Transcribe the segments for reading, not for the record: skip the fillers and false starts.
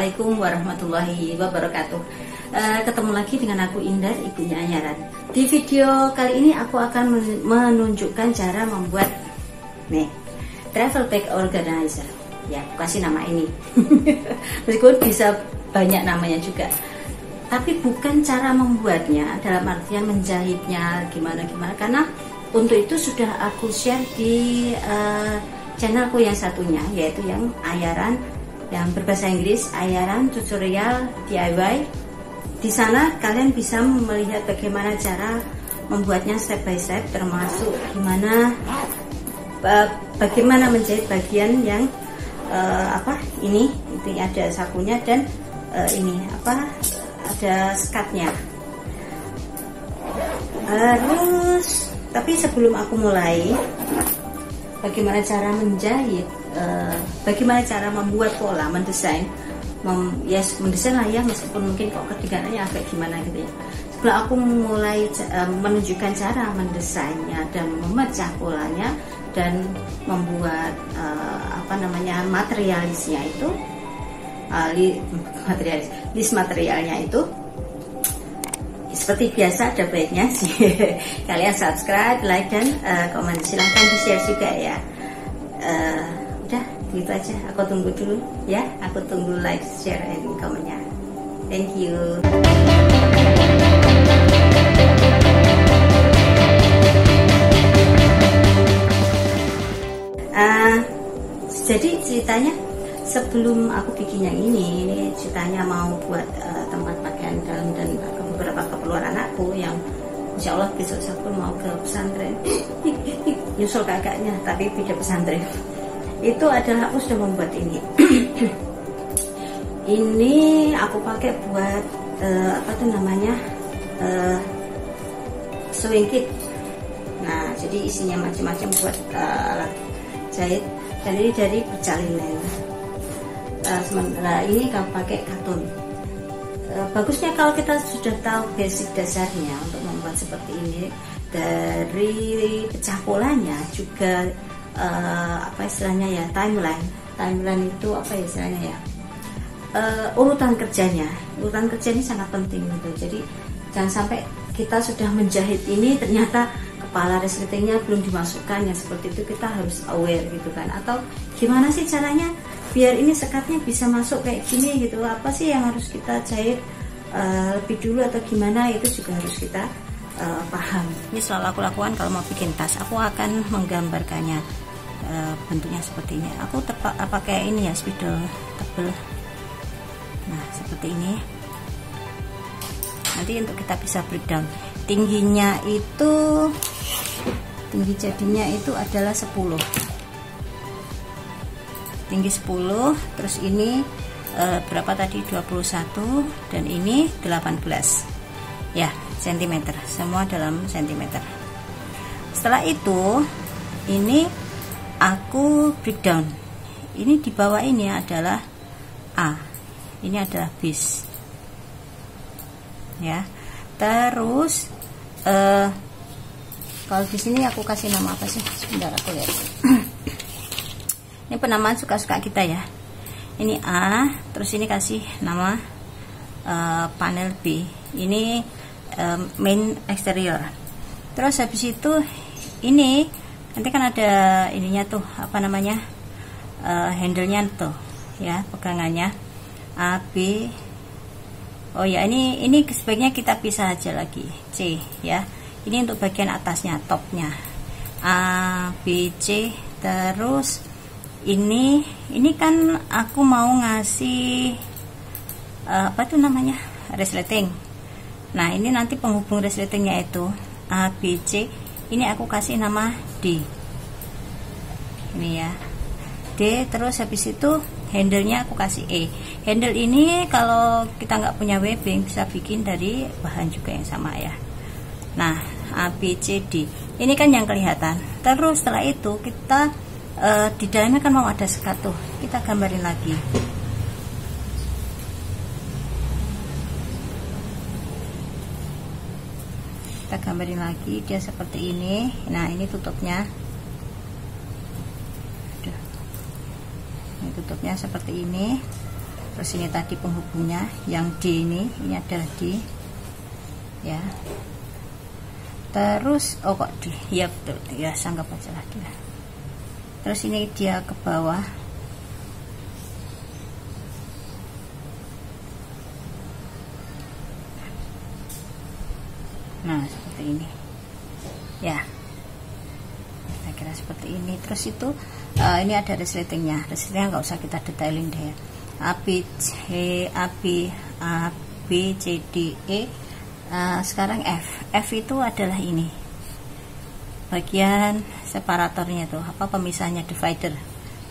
Assalamualaikum warahmatullahi wabarakatuh. Ketemu lagi dengan aku Indah, ibunya Anyaran. Di video kali ini aku akan menunjukkan cara membuat travel bag organizer. Ya, aku kasih nama ini. Meskipun bisa banyak namanya juga. Tapi bukan cara membuatnya dalam artian menjahitnya gimana-gimana, karena untuk itu sudah aku share di channelku yang satunya, yaitu yang Anyaran, yang berbahasa Inggris, Anyaran Tutorial DIY. Di sana kalian bisa melihat bagaimana cara membuatnya step by step, termasuk bagaimana menjahit bagian yang ini ada sakunya dan ada skatnya. Tapi sebelum aku mulai bagaimana cara menjahit, bagaimana cara membuat pola, mendesain, mendesain lah ya, meskipun mungkin kok kedengarannya agak gimana gitu ya. Sebelum aku mulai menunjukkan cara mendesainnya dan memecah polanya dan membuat materialisnya itu, list materialnya itu, seperti biasa ada baiknya sih kalian subscribe, like, dan komen. Silahkan di share juga ya. Udah gitu aja, aku tunggu dulu ya, aku tunggu like, share, and komennya. Thank you. Jadi ceritanya sebelum aku bikin yang ini ceritanya mau buat tempat pakaian dalam dan beberapa keperluan anakku yang insya Allah besok saya pun mau ke pesantren. Nyusul kakaknya tapi beda pesantren. Itu adalah aku sudah membuat ini. Ini aku pakai buat sewing kit. Nah, jadi isinya macam-macam buat alat jahit, dan ini dari percalinan. Sementara ini kalau pakai karton. Bagusnya kalau kita sudah tahu basic dasarnya untuk membuat seperti ini, dari pecah polanya juga istilahnya ya, timeline itu istilahnya ya, urutan kerja ini sangat penting gitu. Jadi jangan sampai kita sudah menjahit ini ternyata kepala resletingnya belum dimasukkan, yang seperti itu kita harus aware gitu kan. Atau gimana sih caranya biar ini sekatnya bisa masuk kayak gini gitu, apa sih yang harus kita jahit lebih dulu atau gimana, itu juga harus kita paham. Ini selalu aku lakukan kalau mau bikin tas, aku akan menggambarkannya bentuknya seperti ini. Aku pakai ini ya, spidol tebel. Nah seperti ini. Nanti untuk kita bisa breakdown, tinggi jadinya itu adalah 10, tinggi 10, terus ini berapa tadi, 21, dan ini 18 ya, cm, semua dalam cm. Setelah itu ini aku breakdown. Ini di bawah ini adalah A, ini adalah base ya. Terus kalau di sini aku kasih nama apa sih? Sebentar aku lihat. Ini penamaan suka-suka kita ya. Ini A, terus ini kasih nama panel B. Ini main exterior. Terus habis itu ini nanti kan ada ininya tuh, handle-nya tuh ya, pegangannya A, B. Oh ya, ini sebaiknya kita pisah aja lagi, C ya. Ini untuk bagian atasnya, topnya A, B, C. Terus ini kan aku mau ngasih resleting. Nah ini nanti penghubung resletingnya itu A, B, C. Ini aku kasih nama D. Ini ya, D. Terus habis itu handle-nya aku kasih E. Handle ini kalau kita nggak punya webbing bisa bikin dari bahan juga yang sama ya. Nah A, B, C, D ini kan yang kelihatan. Terus setelah itu kita di dalamnya kan mau ada sekat tuh, kita gambarin lagi. Kita gambarin lagi, dia seperti ini. Nah ini tutupnya. Ini tutupnya seperti ini. Terus ini tadi penghubungnya yang D ini adalah D ya. Terus oh kok D ya, betul ya, anggap aja lah D. Terus ini dia ke bawah. Nah seperti ini ya, saya kira seperti ini. Terus itu ini ada resletingnya nggak usah kita detailin deh ya. A B C D E. Sekarang F itu adalah ini bagian separatornya tuh, apa pemisahnya, divider,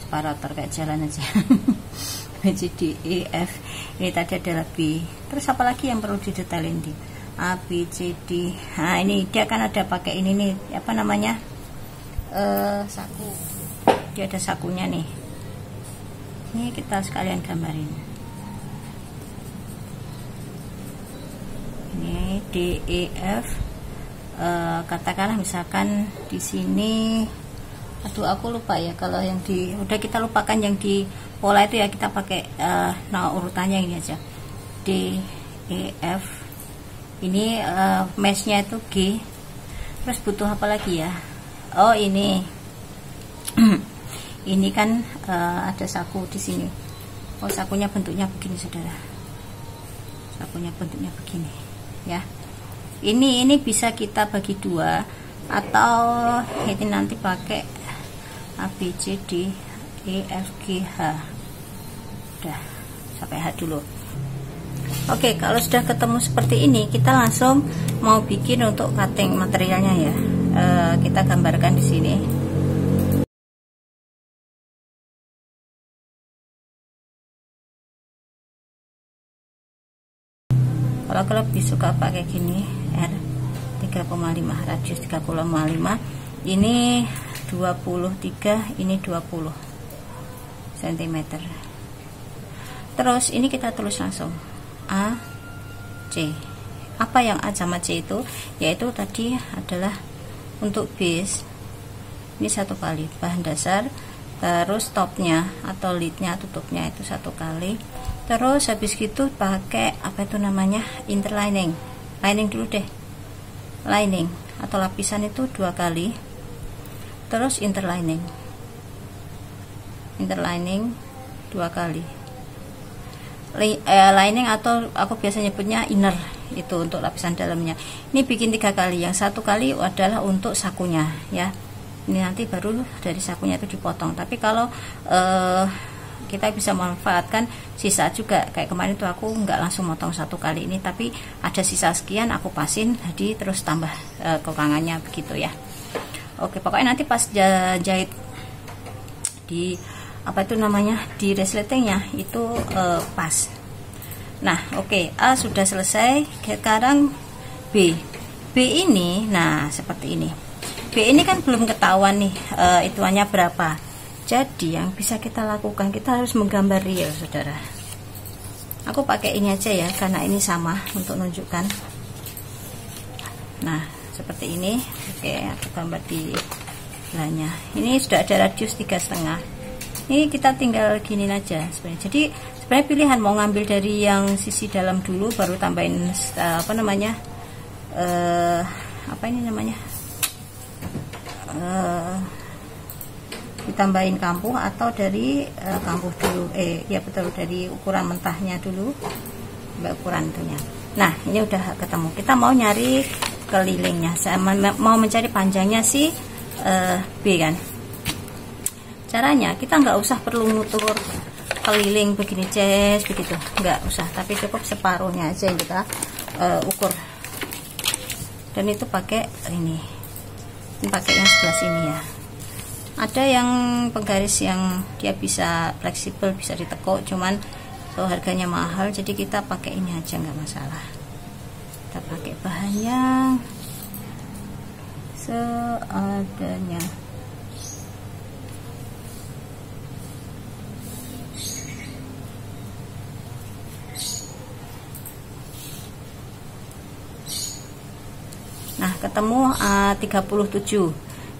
separator kayak jalan aja. B C D E F. Ini tadi adalah B. Terus apa lagi yang perlu didetailin di A B C D. Nah ini dia kan ada pakai ini nih, apa namanya, saku. Dia ada sakunya nih. Ini kita sekalian gambarin. Ini D E F. Katakanlah misalkan di sini, aduh aku lupa ya, kalau yang di udah kita lupakan yang di pola itu ya, kita pakai nah urutannya ini aja, D E F. Ini meshnya itu G. Terus butuh apa lagi ya? Oh ini ini kan ada saku di sini. Oh sakunya bentuknya begini saudara. Sakunya bentuknya begini ya. Ini bisa kita bagi dua, atau ini nanti pakai A B C D E F G H. Udah sampai H dulu. Oke, kalau sudah ketemu seperti ini, kita langsung mau bikin untuk cutting materialnya ya. Kita gambarkan di sini. Kalau lebih suka pakai gini, R 3,5, radius 3,5. Ini 23, ini 20 cm. Terus ini kita tulis langsung A C. Apa yang A sama C itu? Yaitu tadi adalah untuk base ini 1 kali bahan dasar, terus topnya atau lidnya, tutupnya itu 1 kali. Terus habis gitu pakai apa itu namanya, interlining, lining dulu deh, lining atau lapisan itu 2 kali. Terus interlining 2 kali. Lining atau aku biasa nyebutnya inner, itu untuk lapisan dalamnya. Ini bikin 3 kali. Yang 1 kali adalah untuk sakunya ya. Ini nanti baru dari sakunya itu dipotong. Tapi kalau kita bisa memanfaatkan sisa juga, kayak kemarin tuh aku nggak langsung motong 1 kali ini, tapi ada sisa sekian aku pasin, jadi terus tambah kekurangannya begitu ya. Oke, pokoknya nanti pas jahit di apa itu namanya, di resletingnya itu pas. Nah oke, A sudah selesai. Sekarang B ini, nah seperti ini. B ini kan belum ketahuan nih ituannya berapa. Jadi yang bisa kita lakukan, kita harus menggambar real saudara. Aku pakai ini aja ya, karena ini sama untuk menunjukkan. Nah seperti ini. Oke, aku gambar di belahnya. Ini sudah ada radius 3,5. Ini kita tinggal gini aja sebenarnya. Jadi sebenarnya pilihan mau ngambil dari yang sisi dalam dulu, baru tambahin apa namanya, apa ini namanya, ditambahin kampuh, atau dari kampuh dulu. Ya betul, dari ukuran mentahnya dulu, ukuran itunya. Nah ini udah ketemu. Kita mau nyari kelilingnya. Saya mau mencari panjangnya si B kan. Caranya kita nggak usah perlu ngutur keliling begini ces begitu, nggak usah, tapi cukup separuhnya aja yang kita ukur. Dan itu pakai ini pakai yang sebelah sini ya. Ada yang penggaris yang dia bisa fleksibel, bisa ditekuk, cuman so harganya mahal, jadi kita pakai ini aja, nggak masalah. Kita pakai bahannya seadanya. Nah ketemu 37,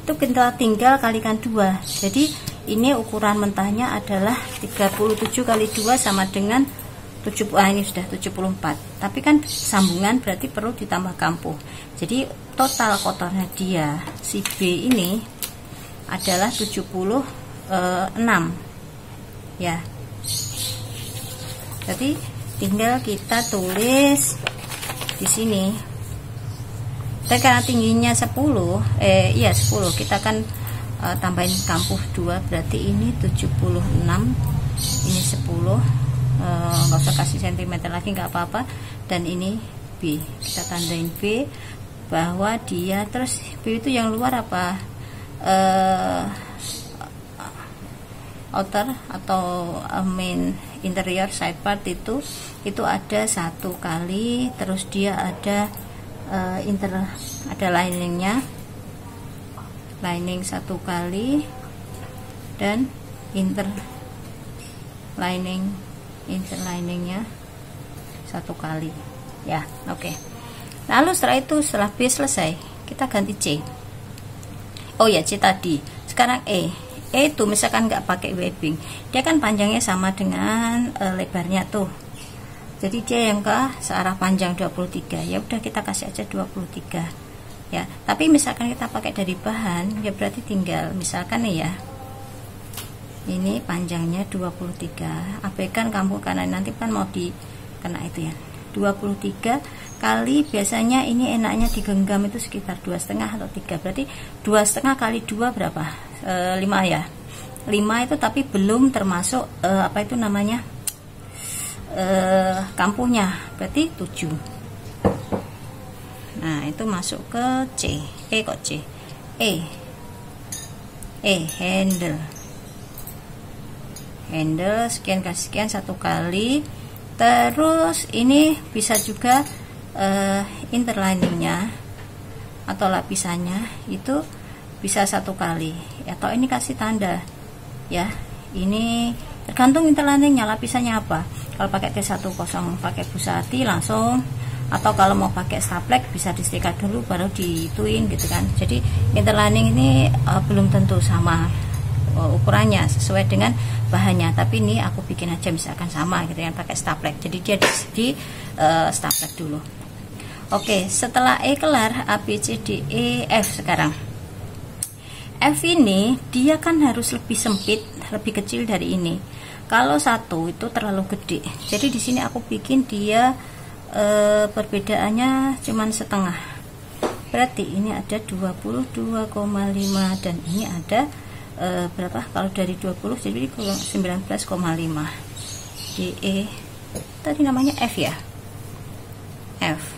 itu kita tinggal kalikan 2. Jadi Ini ukuran mentahnya adalah 37 kali 2 sama dengan 70. Ini sudah 74. Tapi kan sambungan berarti perlu ditambah kampuh. Jadi total kotornya dia si B ini adalah 76 ya. Jadi tinggal kita tulis di sini. Dan karena tingginya 10, 10, kita kan tambahin kampuh 2, berarti ini 76, ini 10, nggak usah kasih sentimeter lagi, nggak apa-apa. Dan ini B, kita tandain B, bahwa dia, terus B itu yang luar apa, outer atau main interior side part, itu ada 1 kali, terus dia ada ada liningnya, lining 1 kali, dan interliningnya 1 kali ya. Oke. Lalu setelah B selesai, kita ganti C. Oh ya, C tadi. Sekarang E itu misalkan nggak pakai webbing, dia kan panjangnya sama dengan lebarnya tuh. Jadi dia yang ke searah panjang 23, ya udah kita kasih aja 23 ya. Tapi misalkan kita pakai dari bahan, ya berarti tinggal misalkan nih ya, ini panjangnya 23, abaikan kampuh kanan, nanti kan mau dikena itu ya, 23 kali, biasanya ini enaknya digenggam itu sekitar 2,5 atau 3, berarti 2,5 kali 2 berapa, 5 ya, 5 itu tapi belum termasuk apa itu namanya, kampuhnya, berarti 7. Nah itu masuk ke C. Kok C, handle sekian kasih sekian 1 kali. Terus ini bisa juga interliningnya atau lapisannya itu bisa 1 kali, atau ini kasih tanda ya, ini tergantung interliningnya, lapisannya apa. Kalau pakai T10 pakai busati langsung, atau kalau mau pakai staplek bisa di stiker dulu baru dituin gitu kan. Jadi interlining ini belum tentu sama ukurannya sesuai dengan bahannya, tapi ini aku bikin aja misalkan sama gitu yang pakai staplek, jadi dia di staplek dulu. Oke, setelah E kelar, A, B, C, D, E, F. Sekarang F ini dia kan harus lebih sempit, lebih kecil dari ini. Kalau 1 itu terlalu gede, jadi di sini aku bikin dia perbedaannya cuman setengah. Berarti ini ada 22,5 dan ini ada berapa? Kalau dari 20 jadi 19,5. DE tadi namanya F ya, F.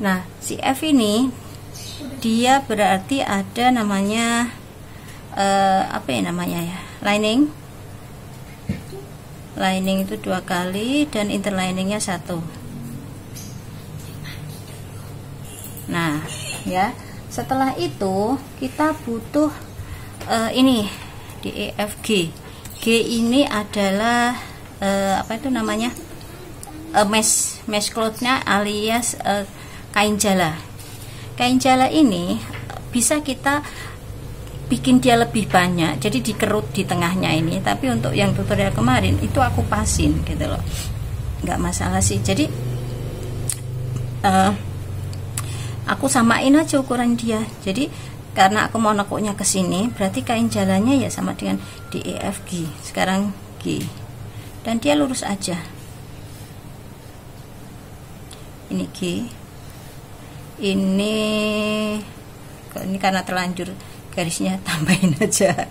Nah si F ini dia berarti ada namanya apa ya namanya ya, lining itu 2 kali dan interliningnya 1. Nah ya, setelah itu kita butuh ini DEFG. G ini adalah apa itu namanya, mesh cloth-nya alias kain jala. Kain jala ini bisa kita bikin dia lebih banyak, jadi dikerut di tengahnya ini. Tapi untuk yang tutorial kemarin itu aku pasin gitu loh, nggak masalah sih. Jadi aku samain aja ukuran dia. Jadi karena aku mau nekuknya ke sini, berarti kain jalannya ya sama dengan DEFG. Sekarang G, dan dia lurus aja. Ini G, ini karena terlanjur garisnya tambahin aja.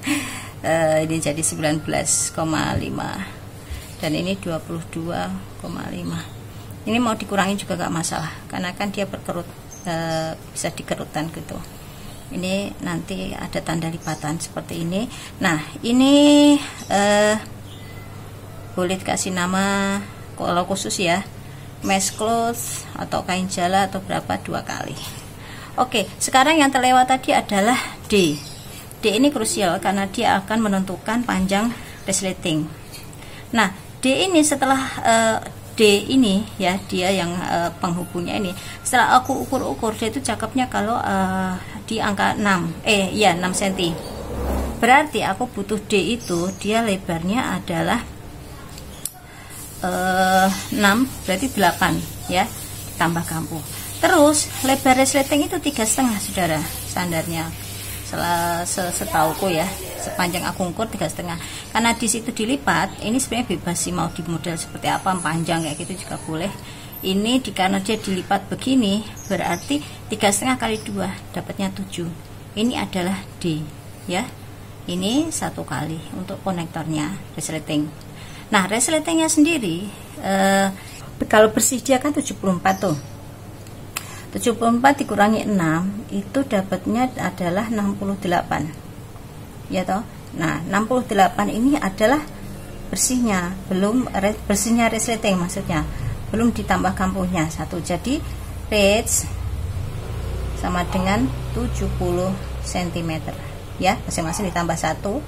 Ini jadi 19,5 dan ini 22,5. Ini mau dikurangin juga gak masalah karena kan dia berkerut, bisa dikerutan gitu. Ini nanti ada tanda lipatan seperti ini. Nah ini boleh dikasih nama kalau khusus ya, mesh cloth atau kain jala atau berapa, 2 kali. Oke, sekarang yang terlewat tadi adalah D. D ini krusial karena dia akan menentukan panjang resleting. Nah D ini setelah D ini ya, dia yang penghubungnya ini, setelah aku ukur-ukur, dia itu cakepnya kalau di angka 6 6 cm. berarti aku butuh D itu dia lebarnya adalah 6, berarti 8 ya, tambah kampuh. Terus lebar resleting itu 3,5 saudara, standarnya setauku ya, sepanjang aku ukur 3,5. Karena di situ dilipat, ini sebenarnya bebas sih mau di model seperti apa, panjang kayak gitu juga boleh. Ini karena dia dilipat begini, berarti 3,5 kali 2 dapatnya 7. Ini adalah D ya. Ini 1 kali untuk konektornya resleting. Nah, resletingnya sendiri kalau bersih dia kan 74 tuh. 74 dikurangi 6 itu dapatnya adalah 68 ya toh. Nah 68 ini adalah bersihnya, belum bersihnya resleting, maksudnya belum ditambah kampuhnya 1. Jadi pitch sama dengan 70 cm ya, masing-masing ditambah 1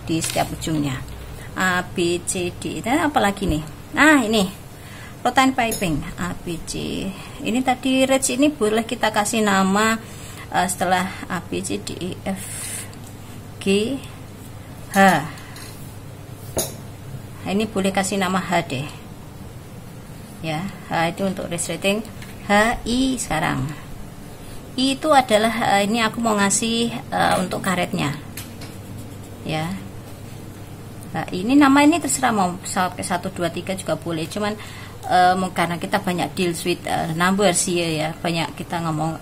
di setiap ujungnya. A, B, C, D. Dan apalagi nih, nah ini rotan piping A, B, C. Ini tadi range ini boleh kita kasih nama setelah A, B, C, D, E, F, G, H. Nah, ini boleh kasih nama H deh ya. H itu untuk resleting. H, I sekarang. I itu adalah ini aku mau ngasih untuk karetnya ya. Nah, ini nama ini terserah mau pakai 1, 2, 3 juga boleh, cuman karena kita banyak deal with numbers ya, banyak kita ngomong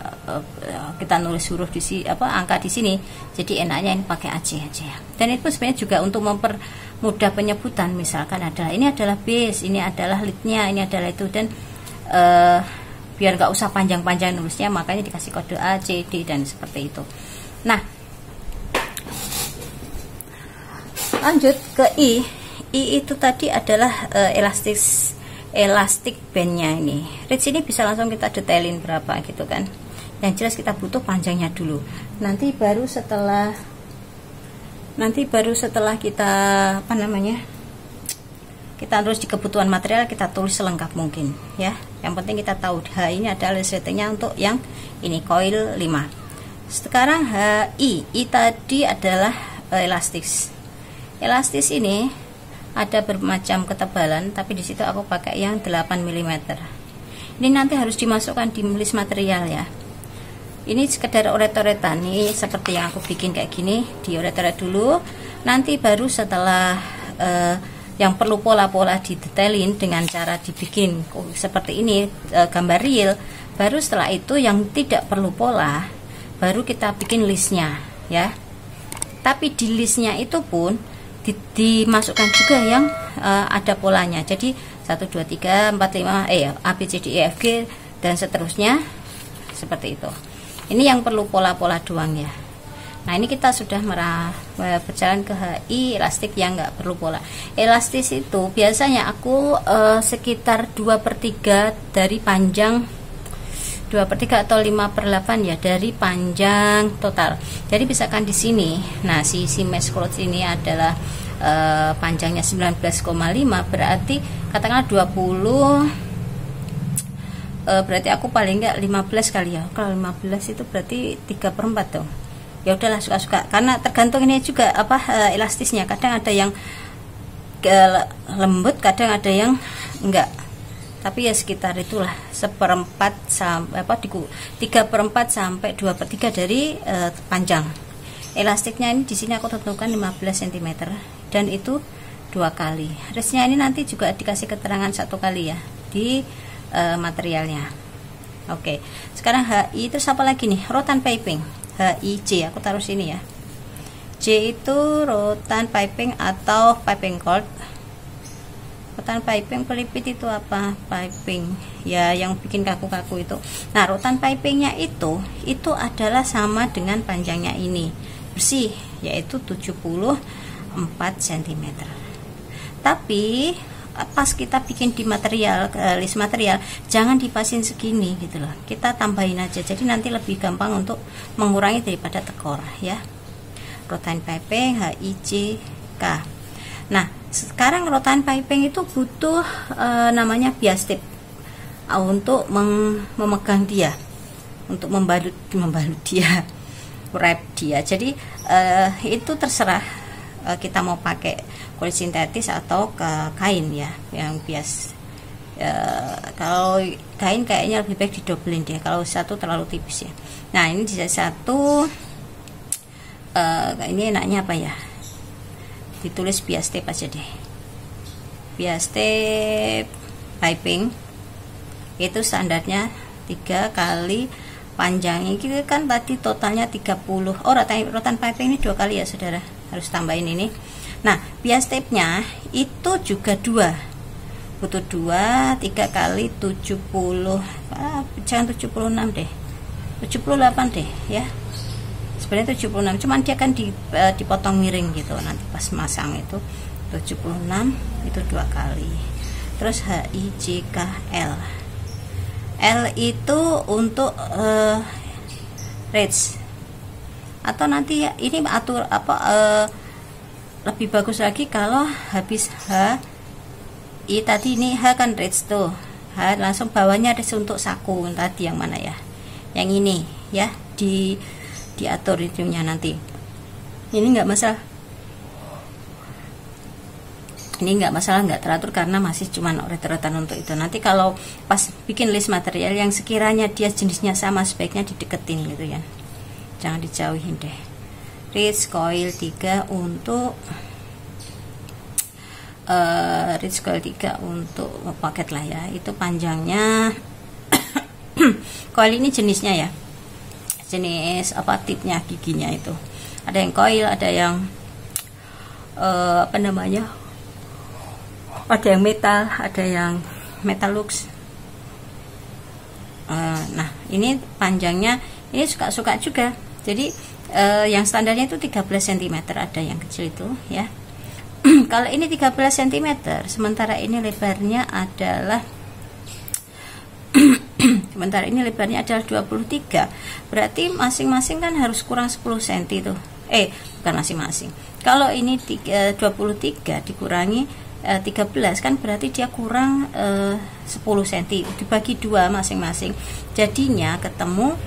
kita nulis huruf di sini, angka di sini, jadi enaknya ini pakai aja ya. Dan itu sebenarnya juga untuk mempermudah penyebutan, misalkan ini adalah base, ini adalah leadnya, ini adalah itu, dan biar nggak usah panjang-panjang nulisnya, makanya dikasih kode A, C, D dan seperti itu. Nah, lanjut ke I. I itu tadi adalah elastic bandnya ini. Reach ini bisa langsung kita detailin berapa gitu kan. Yang jelas kita butuh panjangnya dulu. Nanti baru setelah kita kita terus di kebutuhan material kita tulis selengkap mungkin ya. Yang penting kita tahu H ini adalah resletingnya untuk yang ini coil 5. Sekarang HI, I tadi adalah elastis. Elastis ini ada bermacam ketebalan, tapi di situ aku pakai yang 8 mm. Ini nanti harus dimasukkan di list material ya. Ini sekedar oret-oretan nih, seperti yang aku bikin kayak gini, dioret-oret dulu. Nanti baru setelah yang perlu pola-pola didetailin dengan cara dibikin seperti ini, gambar real. Baru setelah itu yang tidak perlu pola, baru kita bikin listnya ya. Tapi di listnya itu pun dimasukkan juga yang ada polanya. Jadi 1, 2, 3, 4, 5 A, B, C, D, E, F, G dan seterusnya seperti itu. Ini yang perlu pola-pola doang ya. Nah, ini kita sudah berjalan ke HI elastik yang nggak perlu pola. Elastis itu biasanya aku sekitar 2/3 dari panjang, 2/3 atau 5/8 ya dari panjang total. Jadi misalkan di sini, nah si mesh cloth ini adalah panjangnya 19,5, berarti katakanlah 20, berarti aku paling enggak 15 kali ya. Kalau 15 itu berarti 3/4 dong. Ya udahlah, suka-suka, karena tergantung ini juga elastisnya. Kadang ada yang lembut, kadang ada yang enggak. Tapi ya sekitar itulah 1/4 sampai 3/4 sampai 2/3 dari panjang. Elastiknya ini di sini aku tentukan 15 cm dan itu 2 kali. Resnya ini nanti juga dikasih keterangan 1 kali ya di materialnya. Oke. Sekarang HI itu apa lagi nih? Rotan piping. HIJ aku taruh sini ya. J itu rotan piping atau piping cord. Rotan piping pelipit itu apa? Piping ya, yang bikin kaku-kaku itu. Nah, rotan pipingnya itu adalah sama dengan panjangnya ini, bersih, yaitu 74 cm. Tapi pas kita bikin di material, list material, jangan dipasin segini gitu loh, kita tambahin aja, jadi nanti lebih gampang untuk mengurangi daripada tekor ya. Rotan piping HIJK. Nah, sekarang rotan piping itu butuh namanya bias tip untuk memegang dia, untuk membalut dia, wrap dia. Jadi itu terserah kita mau pakai kulit sintetis atau ke kain ya, yang bias. Kalau kain kayaknya lebih baik didobelin deh, kalau satu terlalu tipis ya. Nah ini di satu ini enaknya apa ya, ditulis bias tape aja deh, bias tape piping itu standarnya 3 kali panjangnya gitu kan, tadi totalnya 30. Rotan piping ini 2 kali ya saudara, harus tambahin ini. Nah bias tape nya itu juga 2, butuh 2, 3 kali 70, jangan 76 deh, 78 deh ya, sebenarnya 76, cuman dia kan dipotong miring gitu nanti pas masang. Itu 76 itu 2 kali. Terus HIJKL, L itu untuk ridge, atau nanti ya, ini atur apa lebih bagus lagi kalau habis H I tadi, ini H kan ridge tuh, H langsung bawahnya ridge untuk saku. Tadi yang mana ya, yang ini ya, diatur itunya nanti. Ini enggak masalah, ini enggak masalah, enggak teratur karena masih cuman ret-retan untuk itu. Nanti kalau pas bikin list material yang sekiranya dia jenisnya sama, sebaiknya dideketin gitu ya, jangan dijauhin deh. Ridge coil 3 untuk ridge coil 3 untuk paket lah ya, itu panjangnya coil ini jenisnya ya, jenis apa, tipnya, giginya itu ada yang coil, ada yang apa namanya, ada yang metal, ada yang Metalux. Nah ini panjangnya ini suka-suka juga, jadi yang standarnya itu 13 cm, ada yang kecil itu ya. Kalau ini 13 cm, sementara ini lebarnya adalah sementara ini lebarnya adalah 23, berarti masing-masing kan harus kurang 10 cm tuh. Bukan masing-masing. Kalau ini 23 dikurangi 13 kan berarti dia kurang 10 cm, dibagi 2 masing-masing, jadinya ketemu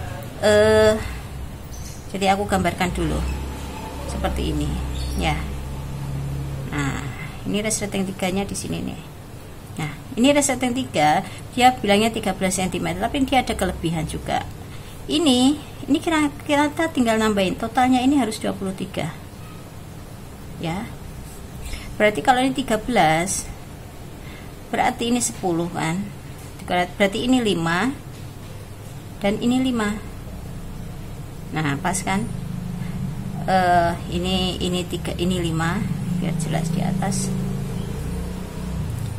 jadi aku gambarkan dulu seperti ini ya. Nah ini resleting 3 nya di sini nih. Nah ini resleting 3 dia bilangnya 13 cm, tapi dia ada kelebihan juga. Ini kira-kira kita tinggal nambahin, totalnya ini harus 23 ya. Berarti kalau ini 13 berarti ini 10 kan, berarti ini 5 dan ini 5. Nah pas kan, ini 3, ini 5, biar jelas di atas,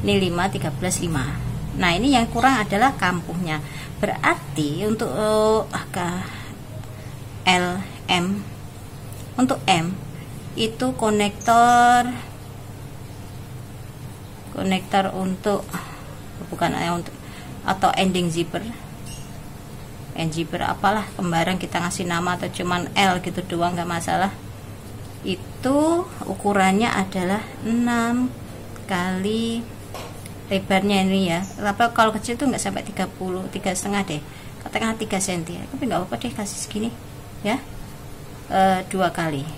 ini 5, 13, 5. Nah ini yang kurang adalah kampuhnya, berarti untuk LM, untuk M itu konektor untuk bukan untuk, atau ending zipper, apalah kembaran kita ngasih nama, atau cuman L gitu doang nggak masalah. Itu ukurannya adalah 6 kali lebarnya ini ya. Kalau kecil tuh nggak sampai 30, 3,5 deh, katakanlah 3 cm, tapi nggak apa-apa deh kasih segini ya. 2 kali.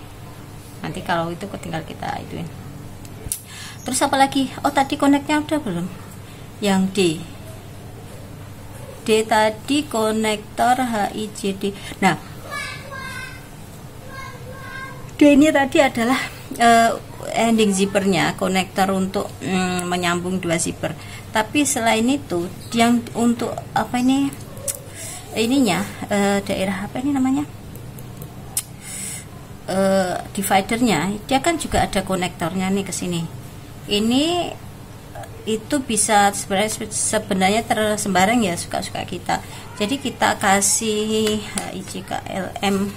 Nanti kalau itu tinggal kita ituin. Terus apa lagi? Tadi koneknya udah belum? Yang D tadi konektor HIJD. Nah D ini tadi adalah ending zippernya, konektor untuk menyambung 2 zipper. Tapi selain itu yang untuk apa ini, ininya daerah apa ini namanya, dividernya, dia kan juga ada konektornya nih ke sini. Ini itu bisa sebenarnya tersembarang ya, suka-suka kita. Jadi kita kasih HIJKLM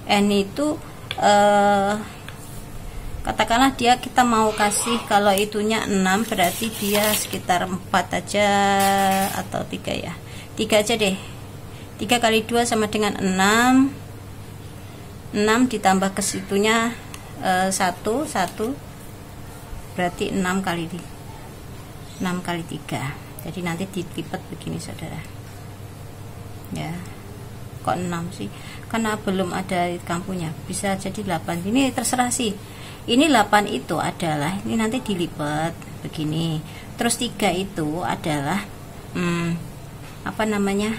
N itu katakanlah dia kita mau kasih, kalau itunya 6 berarti dia sekitar 4 aja atau 3 ya, 3 aja deh. 3 kali 2 sama dengan 6 ditambah ke situnya 1 berarti 6 kali 3. Jadi nanti dilipat begini saudara ya. Kok 6 sih? Karena belum ada kampunya, bisa jadi 8. Ini terserah sih. Ini 8 itu adalah, ini nanti dilipat begini. Terus 3 itu adalah apa namanya,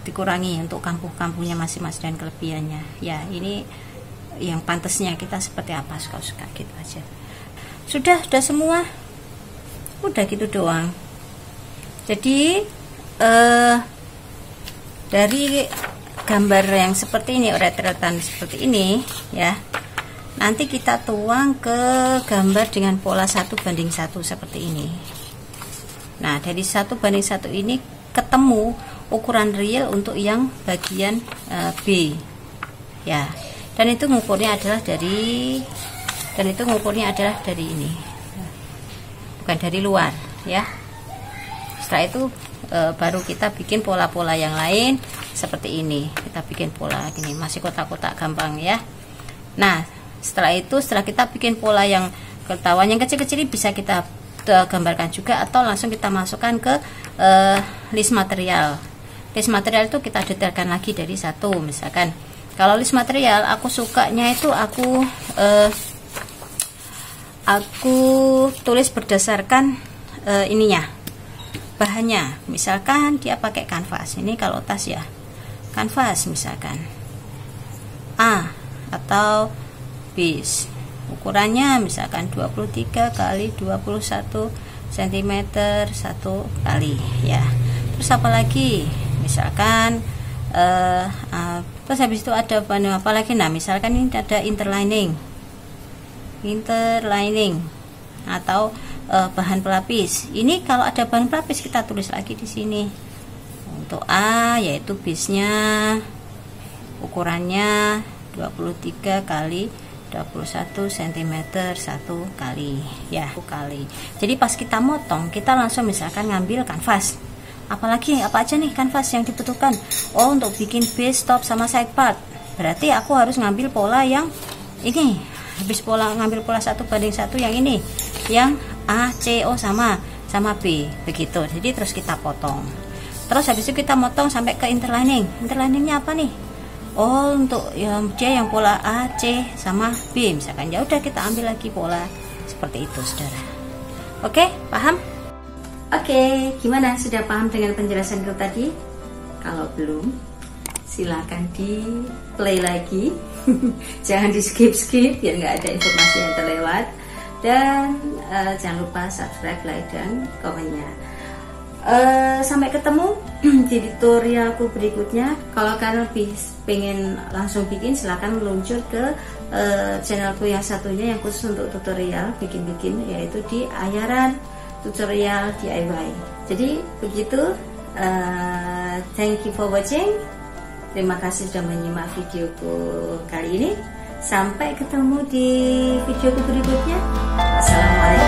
dikurangi untuk kampuh-kampuhnya masing-masing dan kelebihannya. Ya, ini yang pantasnya kita seperti apa, suka-suka gitu aja. Sudah semua. Udah gitu doang. Jadi dari gambar yang seperti ini, retretan seperti ini ya, nanti kita tuang ke gambar dengan pola 1:1 seperti ini. Nah, dari 1:1 ini ketemu ukuran real untuk yang bagian B ya, dan itu ngukurnya adalah dari ini, bukan dari luar ya. Setelah itu baru kita bikin pola-pola yang lain seperti ini. Kita bikin pola gini, masih kotak-kotak gampang ya. Nah, setelah kita bikin pola yang ketahuan yang kecil-kecil bisa kita gambarkan juga, atau langsung kita masukkan ke list material. List material itu kita detailkan lagi dari 1. Misalkan kalau list material aku sukanya itu aku tulis berdasarkan ininya, bahannya. Misalkan dia pakai kanvas, ini kalau tas ya kanvas misalkan A atau bis, ukurannya misalkan 23 kali 21 cm 1 kali ya. Terus apa lagi, misalkan terus habis itu ada bahan apa lagi. Nah, misalkan ini ada interlining atau bahan pelapis. Ini kalau ada bahan pelapis kita tulis lagi di sini. Untuk A yaitu bisnya ukurannya 23 kali 21 cm 1 kali ya, 1 kali. Jadi pas kita motong, kita langsung misalkan ngambil kanvas. Apalagi apa aja nih kanvas yang dibutuhkan? Oh, untuk bikin base, top sama side part. Berarti aku harus ngambil pola yang ini. Habis ngambil pola 1:1 yang ini, yang A, C, O sama B begitu. Jadi terus kita potong. Terus habis itu kita motong sampai ke interlining. Interliningnya apa nih? Oh, untuk yang C yang pola A, C sama B misalkan. Ya udah, kita ambil lagi pola seperti itu, saudara. Oke, paham? Oke, gimana? Sudah paham dengan penjelasanku tadi? Kalau belum, silakan di play lagi. Jangan di skip biar nggak ada informasi yang terlewat. Dan jangan lupa subscribe, like, dan komennya. Sampai ketemu di tutorialku berikutnya. Kalau kalian pengen langsung bikin, silahkan meluncur ke channelku yang satunya yang khusus untuk tutorial bikin-bikin, yaitu di Ayaran Tutorial DIY. Jadi begitu. Thank you for watching. Terima kasih sudah menyimak videoku kali ini. Sampai ketemu di videoku berikutnya. Assalamualaikum.